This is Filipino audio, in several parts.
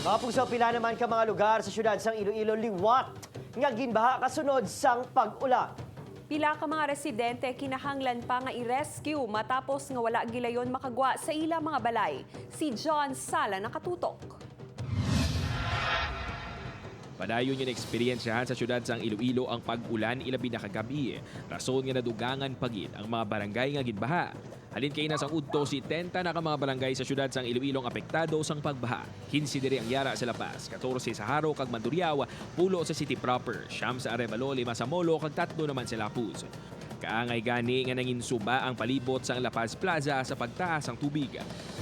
Mga puso, pila naman ka mga lugar sa syudad sang Iloilo liwat nga ginbaha kasunod sang pag-ulan. Pila ka mga residente kinahanglan pa nga i-rescue matapos nga wala gilayon makagwa sa ilang mga balay. Si John Sala nakatutok. Padayon yung eksperyensyahan sa syudad sang Iloilo ang pag-ulan ilabi na kagabi. Rason nga nadugangan pagit ang mga barangay nga ginbaha. Halin kay nasang udto si 10 na ka mga barangay sa syudad sang Iloilo ang apektado sang pagbaha. 15 diri ang yara sa Lapas, 14 sa Haro kag Mandurriao, 10 sa City proper, 9 sa Arevalo, 5 sa Molo kag 3 naman sa Lapuz. Kaangay gani nga nanginsuba ang palibot sa Lapaz Plaza sa pagtaas ng tubig.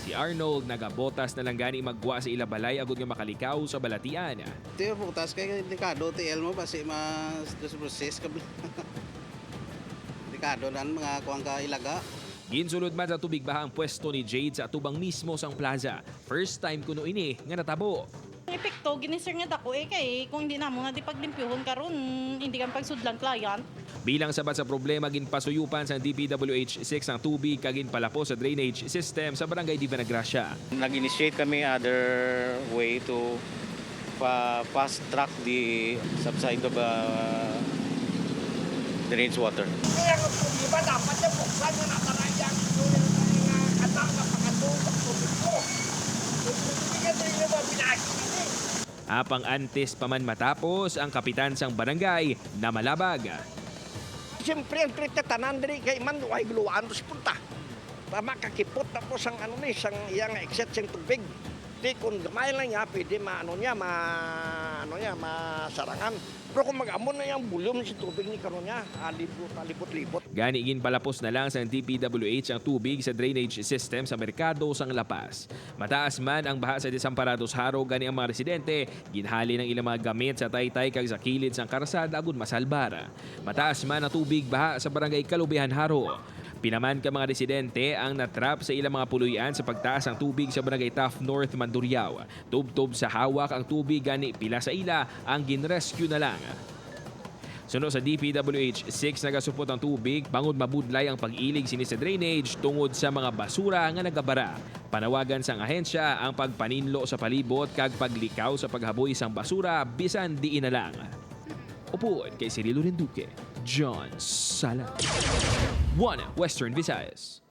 Si Arnold nagabotas na lang gani magwa sa ilabalay agud nga makalikaw sa balatian. Tiyo putas kay delikado TL mo basi mas proses ka. Delikado nan mga kuang ka ilaga. Ginsulod man sa tubig baha ang pwesto ni Jade sa atubang mismo sang plaza. First time kuno ini nga natabo. Ang epekto, ginisir nga dako kay kung hindi na mo nga di paglimpyuhon karon hindi kan pagsudlan client. Bilang sabat sa problema ginpasuyupan sa DPWH 6 ang tubig kagin palapos sa drainage system sa Barangay Divinagracia. Nag-initiate kami other way to fast track the subside of drainage water. Kaya ang problema dapat na buksan na natarayang yung anak na pangatong sa tubig ko. Hindi ka din naman pinakikita. Apang antes pa man matapos ang kapitan sang barangay na malabag. Siyempre, ang tanan diri kay man ay guluan sa punta. Tama kakipot na po sang ano ni sang iyang exit sang tubig. Di kung gamay lang niya pwede masarangan. Pero kung mag-amon na yung volume sa tubig ni karon niya, libot-libot. Gani ginpalapos na lang sa DPWH ang tubig sa drainage system sa merkado sang Lapas. Mataas man ang baha sa Desamparados Haro gani ang mga residente, ginhali ng ilang mga gamit sa taytay kag sa kilid sang karsada agud masalbara. Mataas man ang tubig baha sa barangay Kalubihan Haro. Pinaman ka mga residente ang natrap sa ilang mga puluyan sa pagtaas ng tubig sa Barangay Taft North, Mandurriao. Tub-tub sa hawak ang tubig gani pila sa ila ang ginrescue na lang. Sunod sa DPWH 6 nagasupot ang tubig, bangod mabudlay ang pag-ilig sini sa drainage tungod sa mga basura nga nagabara. Panawagan sang ahensya ang pagpaninlo sa palibot kag paglikaw sa paghaboy sang basura bisan diin na lang. Upuan kay Cirilo Renduque, John Sala. 1 Western Visayas.